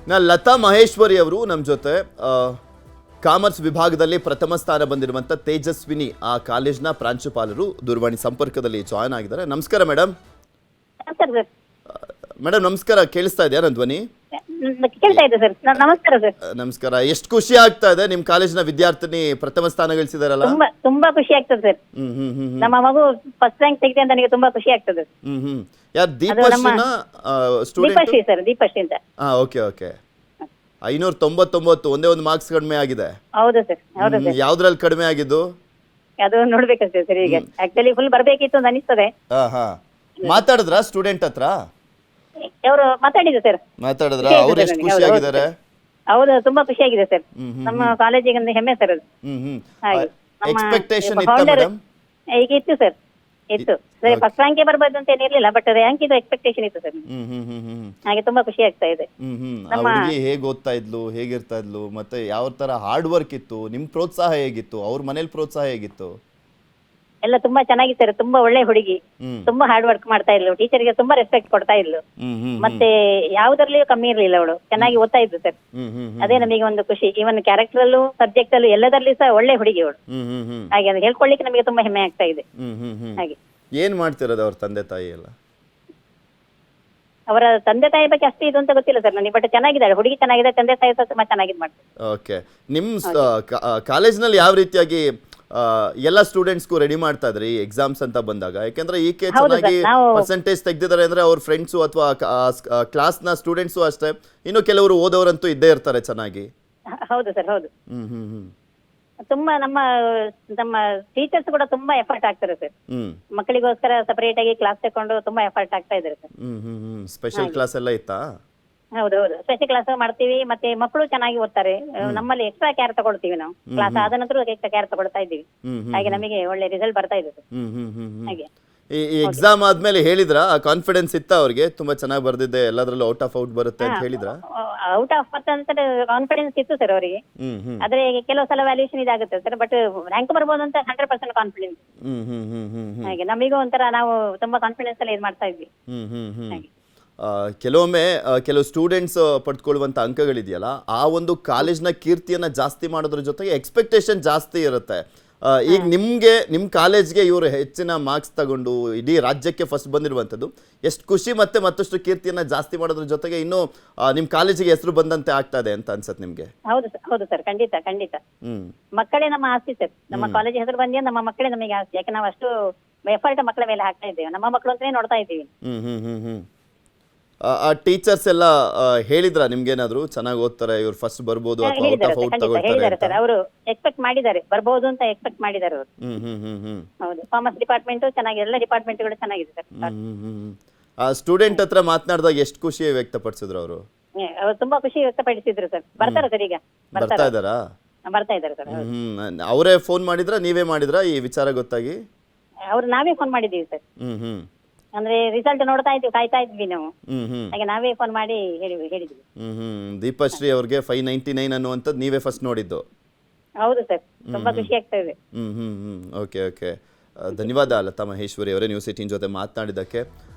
ಲತಾ ಮಹೇಶ್ವರಿ ಅವರು ನಮ್ಮ ಜೊತೆ ಕಾಮರ್ಸ್ ವಿಭಾಗದಲ್ಲಿ ಪ್ರಥಮ ಸ್ಥಾನ ಬಂದಿರುವಂಥ ತೇಜಸ್ವಿನಿ ಆ ಕಾಲೇಜ್ನ ಪ್ರಾಂಶುಪಾಲರು ದೂರವಾಣಿ ಸಂಪರ್ಕದಲ್ಲಿ ಜಾಯ್ನ್ ಆಗಿದ್ದಾರೆ. ನಮಸ್ಕಾರ ಮೇಡಮ್. ಮೇಡಮ್ ನಮಸ್ಕಾರ, ಕೇಳಿಸ್ತಾ ಇದೆಯಾ ನನ್ನ ಧ್ವನಿ? ನಮಸ್ಕಾರ. ಎಷ್ಟು ಖುಷಿ ಆಗ್ತಾ ಇದೆ ನಿಮ್ಮ ಕಾಲೇಜ್ನ ವಿದ್ಯಾರ್ಥಿನಿ ಪ್ರಥಮ ಸ್ಥಾನ ಗಳಿಸಿದಾರಲ್ಲ? ತುಂಬಾ ಖುಷಿ ಆಗ್ತದೆ ಸರ್. ನಮ್ಮ ಮಗು ಫಸ್ಟ್ ರ್ಯಾಂಕ್ ತೆಗೆದಿದೆ ಅಂತ ನನಗೆ ತುಂಬಾ ಖುಷಿ ಆಗ್ತದೆ. ಯಾರು ದೀಪಶ್ರೀನ ಸ್ಟೂಡೆಂಟ್? ದೀಪಶ್ರೀ ಸರ್, ದೀಪಶ್ರೀ ಅಂತ. Okay okay. 599 ಒಂದೇ ಒಂದು ಮಾರ್ಕ್ಸ್ ಕಡಿಮೆ ಆಗಿದೆ. ಹೌದು ಸರ್, ಹೌದು ಸರ್. ಯಾವ್ದ್ರಲ್ಲಿ ಕಡಿಮೆ ಆಗಿದ್ದು? ಅದು ನೋಡ್ಬೇಕಷ್ಟೇ ಸರ್. ಈಗ ಆಕ್ಚುಲಿ ಫುಲ್ ಬರ್ಬೇಕಿತ್ತು ಅಂತ ಅನಿಸ್ತದೆ. ಮಾತಾಡಿದ್ರಾ ಸ್ಟೂಡೆಂಟ್ ಹತ್ರ? ಅವರು ಮಾತಾಡಿದ್ರು ಸರ್. ಮಾತಾಡಿದ್ರಾ? ಅವ್ರು ಎಷ್ಟು ಖುಷಿ ಆಗಿದ್ದಾರೆ? ಹೌದು, ತುಂಬಾ ಖುಷಿ ಆಗಿದೆ ಸರ್. ನಮ್ಮ ಕಾಲೇಜಿಗೆ ಒಂದು ಹೆಮ್ಮೆ ಸರ್ ಅದು. ಹಾಗೆ ಎಕ್ಸ್ಪೆಕ್ಟೇಷನ್ ಇತ್ತ ಮೇಡಮ್? ಈಗ ಇತ್ತು ಸರ್, ಇತ್ತು ಸರ್. ಫಸ್ಟ್ ರ್ಯಾಂಕ್ ಬರ್ಬೋದು ಅಂತ ಏನಿರ್ಲಿಲ್ಲ, ಬಟ್ ರ್ಯಾಂಕ್ ಇದು ಎಕ್ಸ್ಪೆಕ್ಟೇಷನ್ ಇತ್ತು ಸರ್. ಹಾಗೆ ತುಂಬಾ ಖುಷಿ ಆಗ್ತಾ ಇದೆ. ಹುಡುಗಿ ಹೇಗ್ ಓದ್ತಾ ಇದ್ಲು, ಹೇಗಿರ್ತಾ ಇದ್ಲು, ಮತ್ತೆ ಯಾವ ತರ ಹಾರ್ಡ್ ವರ್ಕ್ ಇತ್ತು, ನಿಮ್ ಪ್ರೋತ್ಸಾಹ ಹೇಗಿತ್ತು, ಅವ್ರ ಮನೇಲಿ ಪ್ರೋತ್ಸಾಹ ಹೇಗಿತ್ತು? ಎಲ್ಲ ತುಂಬಾ ಚೆನ್ನಾಗಿತ್ತು ಸರ್. ತುಂಬಾ ಒಳ್ಳೆ ಹುಡುಗಿ, ತುಂಬಾ ಹಾರ್ಡ್ ವರ್ಕ್ ಮಾಡ್ತಾ ಇದ್ಲು, ಟೀಚರ್ಗೆ ತುಂಬಾ ರೆಸ್ಪೆಕ್ಟ್ ಕೊಡ್ತಾ ಇದ್ಲು, ಮತ್ತೆ ಯಾವ್ದ್ರಲ್ಲಿಯೂ ಕಮ್ಮಿ ಇರ್ಲಿಲ್ಲ ಅವಳು. ಚೆನ್ನಾಗಿ ಓದ್ತಾ ಇದ್ಲು ಸರ್. ಅದೇ ನಮಗೆ ಒಂದು ಖುಷಿ. ಇವನ್ ಕ್ಯಾರೆಕ್ಟರ್ ಅಲ್ಲೂ, ಸಬ್ಜೆಕ್ಟ್ ಅಲ್ಲೂ, ಎಲ್ಲದರಲ್ಲಿ ಸಹ ಒಳ್ಳೆ ಹುಡುಗಿ ಅವಳು. ಹಾಗೆ ಅದು ಹೇಳ್ಕೊಳ್ಳಿಕ್ಕೆ ನಮಗೆ ತುಂಬಾ ಹೆಮ್ಮೆ ಆಗ್ತಾ ಇದೆ. ಹಾಗೆ ಏನ್ ಮಾಡ್ತಿರೋದು ಅವ್ರ ತಂದೆ ತಾಯಿ ಎಲ್ಲ? ಅವರ ತಂದೆ ತಾಯಿ ಬಗ್ಗೆ ಅಷ್ಟು ಇದು ಅಂತ ಗೊತ್ತಿಲ್ಲ ಸರ್ ನನಗೆ, ಬಟ್ ಚೆನ್ನಾಗಿದ್ದಾಳೆ ಹುಡುಗಿ, ಚೆನ್ನಾಗಿದೆ. ತಂದೆ ತಾಯಿ ಸಹ ತುಂಬಾ ಚೆನ್ನಾಗಿದ್ ಮಾಡ್ತಾರೆ. ಓಕೆ. ನಿಮ್ ಕಾಲೇಜ್ನಲ್ಲಿ ಯಾವ ರೀತಿಯಾಗಿ ಎಲ್ಲ ಸ್ಟೂಡೆಂಟ್ಸ್ಗೂ ರೆಡಿ ಮಾಡ್ತಾ ಇದ್ರಿ ಎಕ್ಸಾಮ್ಸ್ ಅಂತ ಬಂದಾಗ? ಯಾಕೆಂದ್ರೆ ಈಕೆ ಚೆನ್ನಾಗಿ ಪರ್ಸೆಂಟೇಜ್ ತೆಗ್ದಿದ್ದಾರೆ ಅಂದ್ರೆ ಅವ್ರ ಫ್ರೆಂಡ್ಸು ಅಥವಾ ಕ್ಲಾಸ್ನ ಸ್ಟೂಡೆಂಟ್ಸು ಅಷ್ಟೇ, ಇನ್ನು ಕೆಲವರು ಓದೋರಂತೂ ಇದ್ದೇ ಇರ್ತಾರೆ ಚೆನ್ನಾಗಿ. ಹೌದು ಸರ್, ಹೌದು. ತುಂಬಾ ನಮ್ಮ ಟೀಚರ್ಸ್ ಕೂಡ ತುಂಬಾ ಎಫರ್ಟ್ ಆಗ್ತಾರೆ ಸರ್. ಮಕ್ಕಳಿಗೋಸ್ಕರ ಸಪರೇಟ್ ಆಗಿ ಕ್ಲಾಸ್ ತಗೊಂಡು ತುಂಬಾ ಎಫರ್ಟ್ ಆಗ್ತಾ ಇದ್ದಾರೆ ಸರ್. ಸ್ಪೆಷಲ್ ಕ್ಲಾಸ್ ಎಲ್ಲ ಇತ್ತಾ? ಹೌದೌದು, ಸ್ಪೆಷಲ್ ಕ್ಲಾಸ್ ಮಾಡ್ತೀವಿ. ಮತ್ತೆ ಮಕ್ಕಳು ಚೆನ್ನಾಗಿ ಓದ್ತಾರೆ. ನಮ್ಮಲ್ಲಿ ಎಕ್ಸ್ಟ್ರಾ ಕೇರ್ ತಗೊಳ್ತೀವಿ ನಾವು. ಕ್ಲಾಸ್ ಆದ ನಂತರ ಎಕ್ಸ್ಟ್ರಾ ಕೇರ್ ತಗೊಳ್ತಾ ಇದ್ದೀವಿ. ಹಾಗೆ ನಮಗೆ ಒಳ್ಳೆ ರಿಸಲ್ಟ್ ಬರ್ತಾ ಇದೆ ಸರ್. ಹಾಗೆ ಈ ಎಕ್ಸಾಮ್ ಆದ್ಮೇಲೆ ಹೇಳಿದ್ರ ಕಾನ್ಫಿಡೆನ್ಸ್ ಇತ್ತ ಅವ್ರಿಗೆ? ತುಂಬಾ ಚೆನ್ನಾಗಿ ಬರ್ದಿದ್ದೆ, ಎಲ್ಲದ್ರಲ್ಲೂ ಔಟ್ ಆಫ್ ಔಟ್ ಬರುತ್ತೆ ಅಂತ ಹೇಳಿದ್ರ? ಔಟ್ ಆಫ್ ಅಂತ ಕಾನ್ಫಿಡೆನ್ಸ್ ಇತ್ತು ಸರ್ ಅವರಿಗೆ. ಆದ್ರೆ ಕೆಲವು ಸಲ ವ್ಯಾಲ್ಯೂಷನ್ ಇದಾಗುತ್ತೆ ಸರ್, ಬಟ್ ರ್ಯಾಂಕ್ ಬರ್ಬೋದು ಅಂತ 100% ಕಾನ್ಫಿಡೆನ್ಸ್. ಹಾಗೆ ನಮಗೂ ಒಂಥರ ನಾವು ತುಂಬಾ ಕಾನ್ಫಿಡೆನ್ಸ್ ಅಲ್ಲಿ ಇದು ಮಾಡ್ತಾ ಇದ್ವಿ. ಕೆಲವೊಮ್ಮೆ ಕೆಲವು ಸ್ಟೂಡೆಂಟ್ಸ್ ಪಡ್ಕೊಳ್ಳುವಂಥ ಅಂಕಗಳಿದೆಯಲ್ಲ, ಆ ಒಂದು ಕಾಲೇಜ್ನ ಕೀರ್ತಿಯನ್ನು ಜಾಸ್ತಿ ಮಾಡೋದ್ರ ಜೊತೆಗೆ ಎಕ್ಸ್ಪೆಕ್ಟೇಷನ್ ಜಾಸ್ತಿ ಇರುತ್ತೆ. ಈಗ ನಿಮಗೆ ನಿಮ್ಮ ಕಾಲೇಜ್ಗೆ ಇವರು ಹೆಚ್ಚಿನ ಮಾರ್ಕ್ಸ್ ತಗೊಂಡು ಇಡೀ ರಾಜ್ಯಕ್ಕೆ ಫಸ್ಟ್ ಬಂದಿರುವಂಥದ್ದು ಎಷ್ಟು ಖುಷಿ, ಮತ್ತೆ ಮತ್ತಷ್ಟು ಕೀರ್ತಿಯನ್ನು ಜಾಸ್ತಿ ಮಾಡೋದ್ರ ಜೊತೆಗೆ ಇನ್ನೂ ನಿಮ್ಮ ಕಾಲೇಜಿಗೆ ಹೆಸರು ಬಂದಂತೆ ಆಗ್ತಾ ಇದೆ ಅಂತ ಅನ್ಸುತ್ತೆ ನಿಮಗೆ? ಹೌದು ಸರ್, ಖಂಡಿತ ಖಂಡಿತ. ಮಕ್ಕಳೇ ನಮ್ಮ ಆಸ್ತಿ ಸರ್. ನಮ್ಮ ಕಾಲೇಜ್ ಹೆಸರು ಬಂದಿದೆ, ನಮ್ಮ ಮಕ್ಕಳೇ ನಮಗೆ ಆಸ್ತಿ. ಯಾಕೆ ನಾವು ಅಷ್ಟು ಎಫರ್ಟ್ ಮಕ್ಕಳ ಮೇಲೆ ಹಾಕ್ತಾ ಇದ್ದೇವೆ. ನಮ್ಮ ಮಕ್ಕಳು ಅಂತಾನೆ ನೋಡ್ತಾ ಇದ್ದೀವಿ. ಆ ಟೀಚರ್ಸ್ ಎಲ್ಲ ಹೇಳಿದ್ರ ನಿಮ್ಗೇನಾದ್ರು ಚೆನ್ನಾಗಿ ಓದ್ತಾರೆ, ಇವ್ರು ಫಸ್ಟ್ ಬರ್ಬೋದು ಅಥವಾ ಔಟ್ ಆಫ್ ಔಟ್ ತಗೊಳ್ತಾರೆ? ಅವರು ಎಕ್ಸ್ಪೆಕ್ಟ್ ಮಾಡಿದ್ದಾರೆ, ಬರ್ಬೋದು ಅಂತ ಎಕ್ಸ್ಪೆಕ್ಟ್ ಮಾಡಿದ್ದಾರೆ ಅವರು. ಹೌದು, ಕಾಮರ್ಸ್ ಡಿಪಾರ್ಟ್ಮೆಂಟ್ ಚೆನ್ನಾಗಿದೆ, ಎಲ್ಲ ಡಿಪಾರ್ಟ್ಮೆಂಟ್ಗಳು ಚೆನ್ನಾಗಿದೆ ಸರ್. ಆ ಸ್ಟೂಡೆಂಟ್ ಹತ್ರ ಮಾತನಾಡಿದಾಗ ಎಷ್ಟು ಖುಷಿ ವ್ಯಕ್ತಪಡಿಸಿದ್ರು ಅವರು? ಅವ್ರು ತುಂಬಾ ಖುಷಿ ವ್ಯಕ್ತಪಡಿಸಿದ್ರು ಸರ್. ಬರ್ತಾರೆ ಸರ್, ಈಗ ಬರ್ತಾ ಇದಾರಾ? ಬರ್ತಾ ಇದ್ದಾರೆ ಸರ್. ಅವರೇ ಫೋನ್ ಮಾಡಿದ್ರ, ನೀವೇ ಮಾಡಿದ್ರ ಈ ವಿಚಾರ ಗೊತ್ತಾಗಿ? ಅವ್ರು ನಾವೇ ಫೋನ್ ಮಾಡಿದೀವಿ ಸರ್. ಅಂದ್ರೆ ರಿಸಲ್ಟ್ ನೋಡ್ತಾ ಇದ್ವಿ, ಕಾಯ್ತಾ ಇದ್ವಿ ನಾವು. ಹಾಗೆ ನಾವೇ ಫೋನ್ ಮಾಡಿ ಹೇಳಿದ್ವಿ. ದೀಪಶ್ರೀ ಅವ್ರಿಗೆ 599 ಅನ್ನುವಂಥದ್ದು ನೀವೇ ಫಸ್ಟ್ ನೋಡಿದ್ದು? ಹೌದು ಸರ್, ತುಂಬಾ ಖುಷಿ ಆಗ್ತಾ ಇದೆ. Okay okay. ಧನ್ಯವಾದ ಲತಾ ಮಹೇಶ್ವರಿ ಅವರೇ ನ್ಯೂಸ್ 18 ಜೊತೆ ಮಾತನಾಡಿದ್ದಕ್ಕೆ.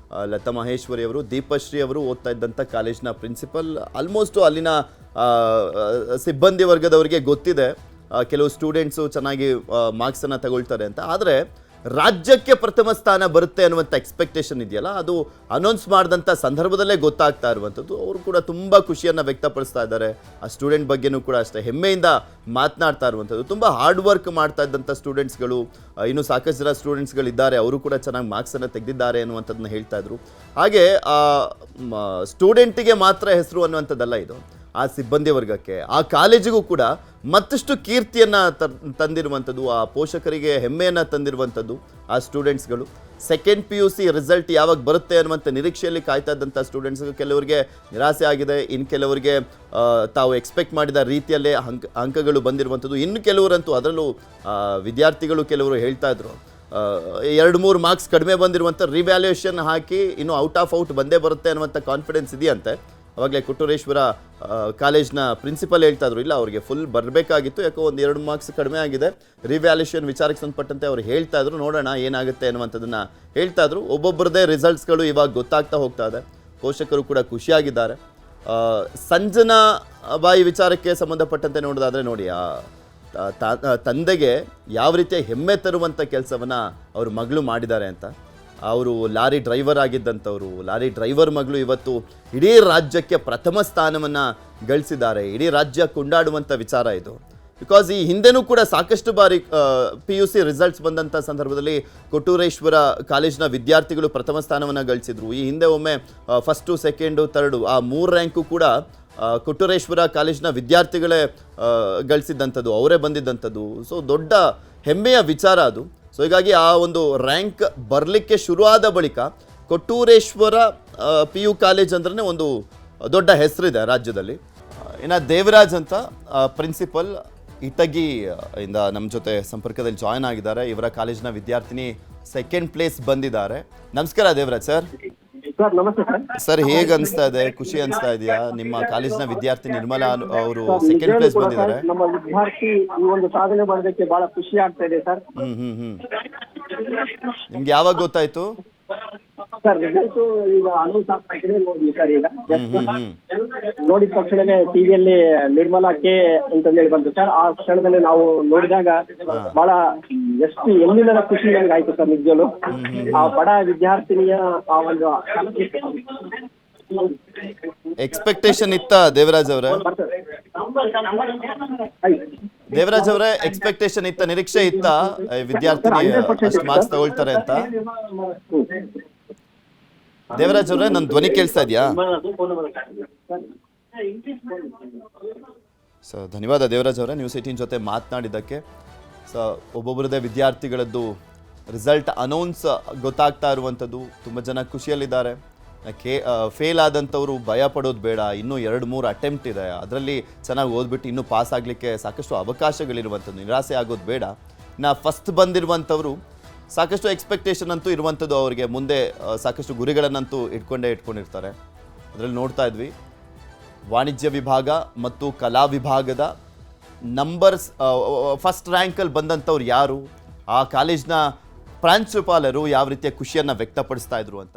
ಲತಾ ಮಹೇಶ್ವರಿ ಅವರು ದೀಪಶ್ರೀ ಅವರು ಓದ್ತಾ ಇದ್ದಂಥ ಕಾಲೇಜ್ನ ಪ್ರಿನ್ಸಿಪಲ್. ಆಲ್ಮೋಸ್ಟ್ ಅಲ್ಲಿನ ಸಿಬ್ಬಂದಿ ವರ್ಗದವರಿಗೆ ಗೊತ್ತಿದೆ ಕೆಲವು ಸ್ಟೂಡೆಂಟ್ಸು ಚೆನ್ನಾಗಿ ಮಾರ್ಕ್ಸನ್ನು ತಗೊಳ್ತಾರೆ ಅಂತ. ಆದರೆ ರಾಜ್ಯಕ್ಕೆ ಪ್ರಥಮ ಸ್ಥಾನ ಬರುತ್ತೆ ಅನ್ನುವಂಥ ಎಕ್ಸ್ಪೆಕ್ಟೇಷನ್ ಇದೆಯಲ್ಲ, ಅದು ಅನೌನ್ಸ್ ಮಾಡಿದಂಥ ಸಂದರ್ಭದಲ್ಲೇ ಗೊತ್ತಾಗ್ತಾ ಇರುವಂಥದ್ದು. ಅವರು ಕೂಡ ತುಂಬ ಖುಷಿಯನ್ನು ವ್ಯಕ್ತಪಡಿಸ್ತಾ ಇದ್ದಾರೆ. ಆ ಸ್ಟೂಡೆಂಟ್ ಬಗ್ಗೆನೂ ಕೂಡ ಅಷ್ಟೇ ಹೆಮ್ಮೆಯಿಂದ ಮಾತನಾಡ್ತಾ ಇರುವಂಥದ್ದು. ತುಂಬ ಹಾರ್ಡ್ ವರ್ಕ್ ಮಾಡ್ತಾ ಇದ್ದಂಥ ಸ್ಟೂಡೆಂಟ್ಸ್ಗಳು, ಇನ್ನೂ ಸಾಕಷ್ಟು ಜನ ಸ್ಟೂಡೆಂಟ್ಸ್ಗಳಿದ್ದಾರೆ, ಅವರು ಕೂಡ ಚೆನ್ನಾಗಿ ಮಾರ್ಕ್ಸನ್ನು ತೆಗೆದಿದ್ದಾರೆ ಅನ್ನುವಂಥದ್ದನ್ನ ಹೇಳ್ತಾ ಇದ್ರು. ಹಾಗೆ ಸ್ಟೂಡೆಂಟಿಗೆ ಮಾತ್ರ ಹೆಸರು ಅನ್ನುವಂಥದ್ದಲ್ಲ ಇದು, ಆ ಸಿಬ್ಬಂದಿ ವರ್ಗಕ್ಕೆ, ಆ ಕಾಲೇಜಿಗೂ ಕೂಡ ಮತ್ತಷ್ಟು ಕೀರ್ತಿಯನ್ನು ತಂದಿರುವಂಥದ್ದು, ಆ ಪೋಷಕರಿಗೆ ಹೆಮ್ಮೆಯನ್ನು ತಂದಿರುವಂಥದ್ದು ಆ ಸ್ಟೂಡೆಂಟ್ಸ್ಗಳು. ಸೆಕೆಂಡ್ PUC ರಿಸಲ್ಟ್ ಯಾವಾಗ ಬರುತ್ತೆ ಅನ್ನುವಂಥ ನಿರೀಕ್ಷೆಯಲ್ಲಿ ಕಾಯ್ತಾ ಇದ್ದಂಥ ಸ್ಟೂಡೆಂಟ್ಸ್ಗೆ ಕೆಲವರಿಗೆ ನಿರಾಸೆ ಆಗಿದೆ, ಇನ್ನು ಕೆಲವರಿಗೆ ತಾವು ಎಕ್ಸ್ಪೆಕ್ಟ್ ಮಾಡಿದ ರೀತಿಯಲ್ಲೇ ಅಂಕಗಳು ಬಂದಿರುವಂಥದ್ದು. ಇನ್ನು ಕೆಲವರಂತೂ, ಅದರಲ್ಲೂ ವಿದ್ಯಾರ್ಥಿಗಳು ಕೆಲವರು ಹೇಳ್ತಾ ಇದ್ರು 2-3 ಮಾರ್ಕ್ಸ್ ಕಡಿಮೆ ಬಂದಿರುವಂಥ ರಿವ್ಯಾಲ್ಯೂಯೇಷನ್ ಹಾಕಿ ಇನ್ನು ಔಟ್ ಆಫ್ ಔಟ್ ಬಂದೇ ಬರುತ್ತೆ ಅನ್ನುವಂಥ ಕಾನ್ಫಿಡೆನ್ಸ್ ಇದೆಯಂತೆ. ಅವಾಗಲೇ ಕೊಟ್ಟೂರೇಶ್ವರ ಕಾಲೇಜ್ನ ಪ್ರಿನ್ಸಿಪಲ್ ಹೇಳ್ತಾ ಇದ್ರು, ಇಲ್ಲ ಅವ್ರಿಗೆ ಫುಲ್ ಬರಬೇಕಾಗಿತ್ತು, ಯಾಕೋ 1-2 ಮಾರ್ಕ್ಸ್ ಕಡಿಮೆ ಆಗಿದೆ, ರಿವ್ಯಾಲ್ಯೂಷನ್ ವಿಚಾರಕ್ಕೆ ಸಂಬಂಧಪಟ್ಟಂತೆ ಅವ್ರು ಹೇಳ್ತಾ ಇದ್ರು, ನೋಡೋಣ ಏನಾಗುತ್ತೆ ಅನ್ನುವಂಥದ್ದನ್ನು ಹೇಳ್ತಾ ಇದ್ರು. ಒಬ್ಬೊಬ್ಬರದೇ ರಿಸಲ್ಟ್ಸ್ಗಳು ಇವಾಗ ಗೊತ್ತಾಗ್ತಾ ಹೋಗ್ತಾ ಇದೆ. ಪೋಷಕರು ಕೂಡ ಖುಷಿಯಾಗಿದ್ದಾರೆ. ಸಂಜನಾ ಬಾಯಿ ವಿಚಾರಕ್ಕೆ ಸಂಬಂಧಪಟ್ಟಂತೆ ನೋಡೋದಾದರೆ ನೋಡಿ, ತಂದೆಗೆ ಯಾವ ರೀತಿಯ ಹೆಮ್ಮೆ ತರುವಂಥ ಕೆಲಸವನ್ನು ಅವ್ರ ಮಗಳು ಮಾಡಿದ್ದಾರೆ ಅಂತ. ಅವರು ಲಾರಿ ಡ್ರೈವರ್ ಆಗಿದ್ದಂಥವ್ರು, ಲಾರಿ ಡ್ರೈವರ್ ಮಗಳು ಇವತ್ತು ಇಡೀ ರಾಜ್ಯಕ್ಕೆ ಪ್ರಥಮ ಸ್ಥಾನವನ್ನು ಗಳಿಸಿದ್ದಾರೆ. ಇಡೀ ರಾಜ್ಯ ಕೊಂಡಾಡುವಂಥ ವಿಚಾರ ಇದು. ಬಿಕಾಸ್ ಈ ಹಿಂದೆನೂ ಕೂಡ ಸಾಕಷ್ಟು ಬಾರಿ PUC ರಿಸಲ್ಟ್ಸ್ ಬಂದಂಥ ಸಂದರ್ಭದಲ್ಲಿ ಕೊಟ್ಟೂರೇಶ್ವರ ಕಾಲೇಜಿನ ವಿದ್ಯಾರ್ಥಿಗಳು ಪ್ರಥಮ ಸ್ಥಾನವನ್ನು ಗಳಿಸಿದ್ರು. ಈ ಹಿಂದೆ ಒಮ್ಮೆ ಫಸ್ಟು, ಸೆಕೆಂಡು, ಥರ್ಡು ಆ 3 ರ್ಯಾಂಕು ಕೂಡ ಕೊಟ್ಟೂರೇಶ್ವರ ಕಾಲೇಜಿನ ವಿದ್ಯಾರ್ಥಿಗಳೇ ಗಳಿಸಿದ್ದಂಥದ್ದು, ಅವರೇ ಬಂದಿದ್ದಂಥದ್ದು. ಸೊ ದೊಡ್ಡ ಹೆಮ್ಮೆಯ ವಿಚಾರ ಅದು. ಸೊ ಹೀಗಾಗಿ ಆ ಒಂದು ರ್ಯಾಂಕ್ ಬರಲಿಕ್ಕೆ ಶುರುವಾದ ಬಳಿಕ ಕೊಟ್ಟೂರೇಶ್ವರ PU ಕಾಲೇಜ್ ಅಂದ್ರೆ ಒಂದು ದೊಡ್ಡ ಹೆಸರಿದೆ ರಾಜ್ಯದಲ್ಲಿ. ಇನ್ನು ದೇವರಾಜ್ ಅಂತ ಪ್ರಿನ್ಸಿಪಲ್ ಇಟಗಿ ಇಂದ ನಮ್ಮ ಜೊತೆ ಸಂಪರ್ಕದಲ್ಲಿ ಜಾಯ್ನ್ ಆಗಿದ್ದಾರೆ. ಇವರ ಕಾಲೇಜಿನ ವಿದ್ಯಾರ್ಥಿನಿ ಸೆಕೆಂಡ್ ಪ್ಲೇಸ್ ಬಂದಿದ್ದಾರೆ. ನಮಸ್ಕಾರ ದೇವರಾಜ್ ಸರ್. ಸರ್ ನಮಸ್ತೆ ಸರ್. ಸರ್ ಹೇಗೆ ಅನಿಸ್ತಾ ಇದೆ, ಖುಷಿ ಅನಿಸ್ತಾ ಇದೆಯಾ? ನಿಮ್ಮ ಕಾಲೇಜಿನ ವಿದ್ಯಾರ್ಥಿ ನಿರ್ಮಲಾ ಅವರು ಸೆಕೆಂಡ್ ಪ್ಲೇಸ್ ಬಂದಿದ್ದಾರೆ. ನಮ್ಮ ವಿದ್ಯಾರ್ಥಿ ಈ ಒಂದು ಸಾಧನೆ ಮಾಡೋದಕ್ಕೆ ಬಹಳ ಖುಷಿ ಆಗ್ತಾ ಇದೆ ಸರ್. ನಿಮ್ಗೆ ಯಾವಾಗ ಗೊತ್ತಾಯ್ತು ಸರ್? ರಿಸಲ್ಟ್ ಈಗ ಅನೌನ್ಸ್ ಆಗ್ತಾ ಇದೆ ನೋಡಿ ಸರ್. ಈಗ ನೋಡಿದ ತಕ್ಷಣನೇ ಟಿವಿಯಲ್ಲಿ ನಿರ್ಮಲಾ ಕೆ ಅಂತಂದೇಳಿ ಬಂತು ಸರ್. ಆ ಕ್ಷಣದಲ್ಲಿ ನಾವು ನೋಡಿದಾಗ ಬಹಳ ಎಷ್ಟು ಎಲ್ಲಿನ ಖುಷಿ ನಮ್ಗೆ ಆಯ್ತು ಸರ್. ನಿಜಲು ಆ ಬಡ ವಿದ್ಯಾರ್ಥಿನಿಯ ಆ ಒಂದು ಎಕ್ಸ್ಪೆಕ್ಟೇಷನ್ ಇತ್ತ ದೇವರಾಜ್ ಅವರೇ? ದೇವರಾಜ್ ಅವರೇ ಎಕ್ಸ್ಪೆಕ್ಟೇಷನ್ ಇತ್ತ, ನಿರೀಕ್ಷೆ ಇತ್ತ ವಿದ್ಯಾರ್ಥಿನಿ ಅಷ್ಟು ಮಾರ್ಕ್ಸ್ ತಗೊಳ್ತಾರೆ ಅಂತ? ದೇವರಾಜ್ ಅವರೇ ನನ್ನ ಧ್ವನಿ ಕೇಳಿಸ್ತಾ ಇದೆಯಾ? ಸೊ ಧನ್ಯವಾದ ದೇವರಾಜ್ ಅವರೇ ನ್ಯೂಸ್ 18 ಜೊತೆ ಮಾತನಾಡಿದ್ದಕ್ಕೆ. ಸೊ ಒಬ್ಬೊಬ್ಬರದೇ ವಿದ್ಯಾರ್ಥಿಗಳದ್ದು ರಿಸಲ್ಟ್ ಅನೌನ್ಸ್ ಗೊತ್ತಾಗ್ತಾ ಇರುವಂಥದ್ದು. ತುಂಬ ಜನ ಖುಷಿಯಲ್ಲಿದ್ದಾರೆ. ಫೇಲ್ ಆದಂಥವ್ರು ಭಯ ಪಡೋದು ಬೇಡ, ಇನ್ನೂ 2-3 ಅಟೆಂಪ್ಟ್ ಇದೆ, ಅದರಲ್ಲಿ ಚೆನ್ನಾಗಿ ಓದ್ಬಿಟ್ಟು ಇನ್ನೂ ಪಾಸ್ ಆಗಲಿಕ್ಕೆ ಸಾಕಷ್ಟು ಅವಕಾಶಗಳಿರುವಂಥದ್ದು, ನಿರಾಸೆ ಆಗೋದು ಬೇಡ. ಇನ್ನು ಫಸ್ಟ್ ಬಂದಿರುವಂಥವ್ರು ಸಾಕಷ್ಟು ಎಕ್ಸ್ಪೆಕ್ಟೇಷನ್ ಅಂತೂ ಇರುವಂಥದ್ದು, ಅವರಿಗೆ ಮುಂದೆ ಸಾಕಷ್ಟು ಗುರಿಗಳನ್ನಂತೂ ಇಟ್ಕೊಂಡಿರ್ತಾರೆ. ಅದರಲ್ಲಿ ನೋಡ್ತಾ ಇದ್ವಿ ವಾಣಿಜ್ಯ ವಿಭಾಗ ಮತ್ತು ಕಲಾ ವಿಭಾಗದ ನಂಬರ್ಸ್ ಫಸ್ಟ್ ರ್ಯಾಂಕಲ್ಲಿ ಬಂದಂಥವ್ರು ಯಾರು, ಆ ಕಾಲೇಜ್ನ ಪ್ರಾಂಶುಪಾಲರು ಯಾವ ರೀತಿಯ ಖುಷಿಯನ್ನು ವ್ಯಕ್ತಪಡಿಸ್ತಾ ಇದ್ರು ಅಂತ.